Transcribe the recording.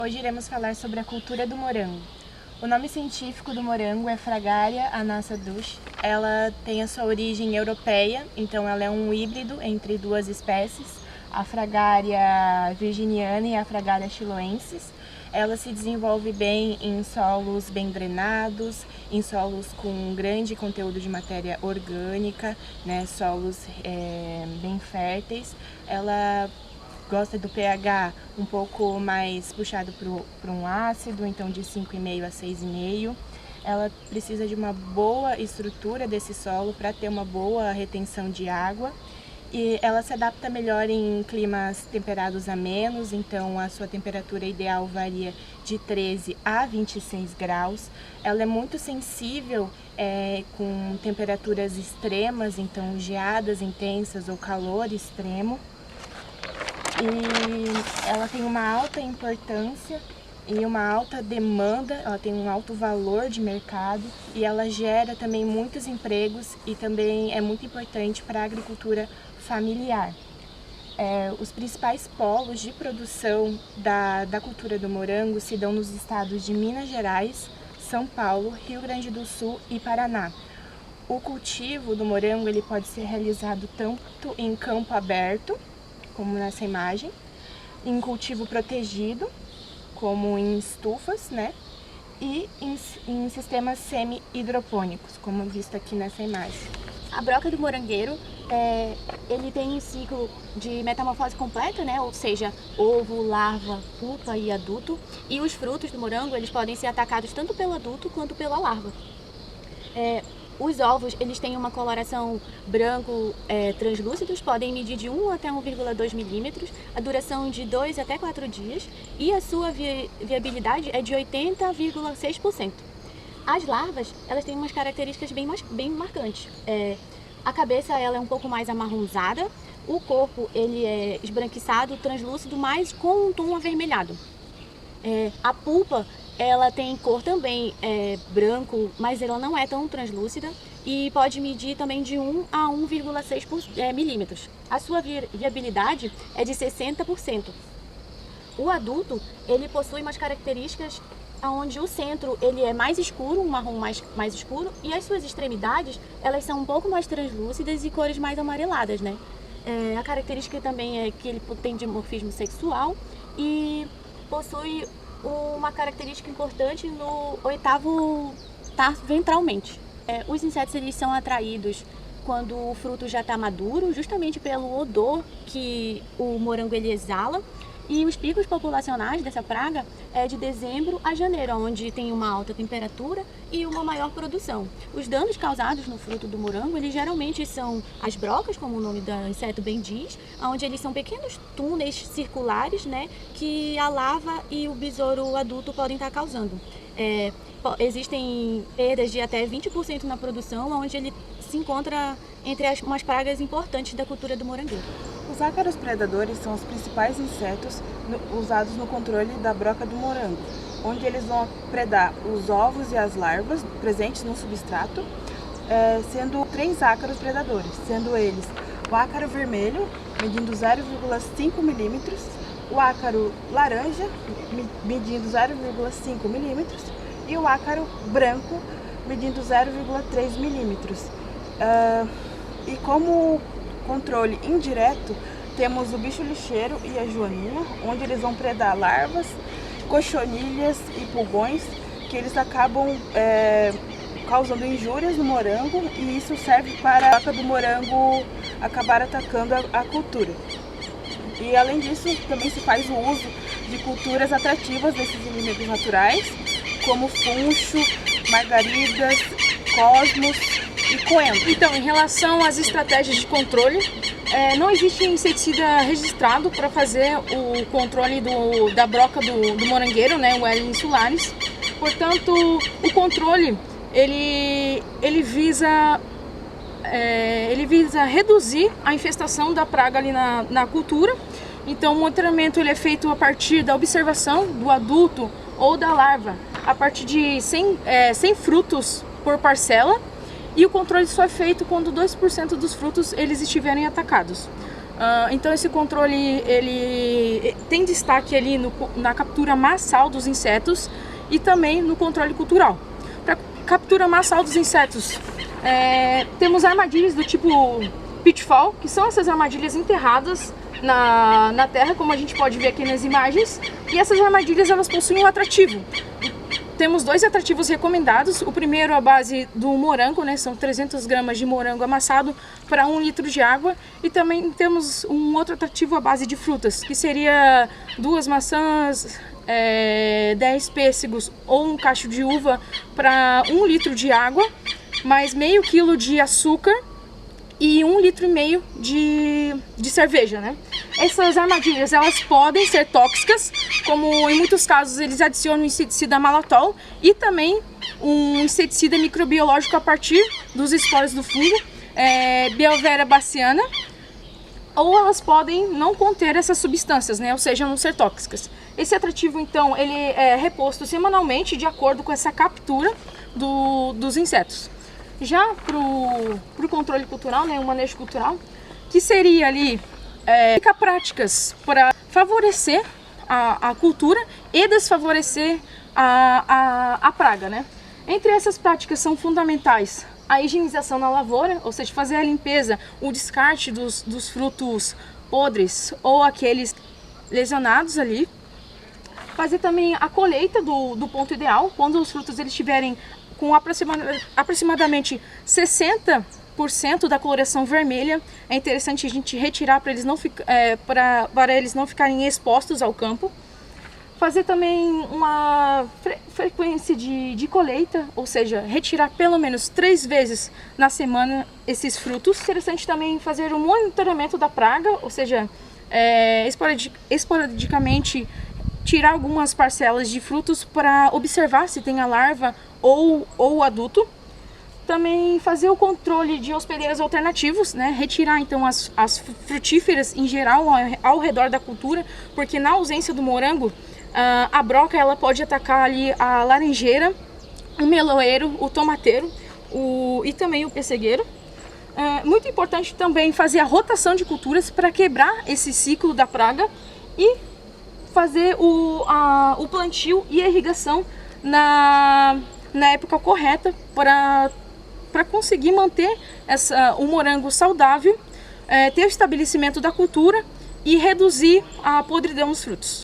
Hoje iremos falar sobre a cultura do morango. O nome científico do morango é Fragaria anassa Dush. Ela tem a sua origem europeia, então ela é um híbrido entre duas espécies, a Fragaria virginiana e a Fragaria chiloensis. Ela se desenvolve bem em solos bem drenados, em solos com grande conteúdo de matéria orgânica, solos bem férteis. Ela gosta do pH um pouco mais puxado para um ácido, então de 5,5 a 6,5. Ela precisa de uma boa estrutura desse solo para ter uma boa retenção de água. E ela se adapta melhor em climas temperados a menos, então a sua temperatura ideal varia de 13 a 26 graus. Ela é muito sensível com temperaturas extremas, então geadas intensas ou calor extremo. E ela tem uma alta importância e uma alta demanda, ela tem um alto valor de mercado e ela gera também muitos empregos e também é muito importante para a agricultura familiar. Os principais polos de produção da cultura do morango se dão nos estados de Minas Gerais, São Paulo, Rio Grande do Sul e Paraná. O cultivo do morango ele pode ser realizado tanto em campo aberto, como nessa imagem, em cultivo protegido, como em estufas, e em sistemas semi-hidropônicos, como visto aqui nessa imagem. A broca do morangueiro, ele tem um ciclo de metamorfose completa, ou seja, ovo, larva, pupa e adulto. E os frutos do morango, eles podem ser atacados tanto pelo adulto quanto pela larva. Os ovos, eles têm uma coloração branco translúcidos, podem medir de 1 até 1,2 milímetros, a duração de 2 até 4 dias e a sua viabilidade é de 80,6%. As larvas, elas têm umas características bem marcantes. A cabeça ela é um pouco mais amarronzada, o corpo ele é esbranquiçado, translúcido, mas com um tom avermelhado. A pulpa ela tem cor também branco, mas ela não é tão translúcida e pode medir também de 1 a 1,6 milímetros. A sua viabilidade é de 60%. O adulto ele possui umas características onde o centro ele é mais escuro, um marrom mais escuro, e as suas extremidades elas são um pouco mais translúcidas e cores mais amareladas, a característica também é que ele tem dimorfismo sexual e possui uma característica importante no oitavo tarso ventralmente. Os insetos eles são atraídos quando o fruto já está maduro, justamente pelo odor que o morango ele exala. E os picos populacionais dessa praga é de dezembro a janeiro, onde tem uma alta temperatura e uma maior produção. Os danos causados no fruto do morango, eles geralmente são as brocas, como o nome do inseto bem diz, onde eles são pequenos túneis circulares, que a larva e o besouro adulto podem estar causando. Existem perdas de até 20% na produção, onde ele se encontra entre umas pragas importantes da cultura do morangueiro. Os ácaros predadores são os principais insetos usados no controle da broca do morango, onde eles vão predar os ovos e as larvas presentes no substrato, sendo 3 ácaros predadores, sendo eles o ácaro vermelho, medindo 0,5 milímetros, o ácaro laranja, medindo 0,5 milímetros, e o ácaro branco, medindo 0,3 milímetros. E como controle indireto, temos o bicho lixeiro e a joaninha, onde eles vão predar larvas, cochonilhas e pulgões, que eles acabam causando injúrias no morango, e isso serve para a broca do morango acabar atacando a cultura. E além disso, também se faz o uso de culturas atrativas desses inimigos naturais, como funcho, margaridas, cosmos e coentro. Então, em relação às estratégias de controle, não existe inseticida registrado para fazer o controle da broca do morangueiro, o L. insularis. Portanto, o controle ele visa reduzir a infestação da praga ali na cultura. Então, o monitoramento ele é feito a partir da observação do adulto ou da larva, a partir de 100 frutos por parcela, e o controle só é feito quando 2% dos frutos eles estiverem atacados. Então esse controle ele tem destaque ali na captura massal dos insetos e também no controle cultural. Para captura massal dos insetos, temos armadilhas do tipo pitfall, que são essas armadilhas enterradas na terra, como a gente pode ver aqui nas imagens, e essas armadilhas elas possuem um atrativo. Temos 2 atrativos recomendados. O primeiro à base do morango, né? São 300 gramas de morango amassado para 1 litro de água. E também temos um outro atrativo à base de frutas, que seria 2 maçãs, 10 pêssegos ou um cacho de uva para 1 litro de água, mais meio quilo de açúcar e 1,5 litro de cerveja, né? Essas armadilhas, elas podem ser tóxicas, como em muitos casos eles adicionam o inseticida maltol e também um inseticida microbiológico a partir dos esporos do fungo, Biovera baciana, ou elas podem não conter essas substâncias, né? Ou seja, não ser tóxicas. Esse atrativo, então, ele é reposto semanalmente de acordo com essa captura dos insetos. Já para o controle cultural, né, o manejo cultural, que seria ali práticas para favorecer a cultura e desfavorecer a praga, né? Entre essas práticas são fundamentais a higienização na lavoura, ou seja, fazer a limpeza, o descarte dos frutos podres ou aqueles lesionados ali. Fazer também a colheita do ponto ideal, quando os frutos eles estiverem com aproximadamente 60% da coloração vermelha. É interessante a gente retirar para eles não ficarem expostos ao campo. Fazer também uma frequência de colheita, ou seja, retirar pelo menos 3 vezes na semana esses frutos. Interessante também fazer o monitoramento da praga, ou seja, esporadicamente tirar algumas parcelas de frutos para observar se tem a larva ou o adulto. Também fazer o controle de hospedeiros alternativos, né? Retirar então as frutíferas em geral ao redor da cultura, porque na ausência do morango, a broca ela pode atacar ali a laranjeira, o meloeiro, o tomateiro e também o pessegueiro. Muito importante também fazer a rotação de culturas para quebrar esse ciclo da praga e fazer o plantio e a irrigação na época correta para conseguir manter o morango saudável, ter o estabelecimento da cultura e reduzir a podridão dos frutos.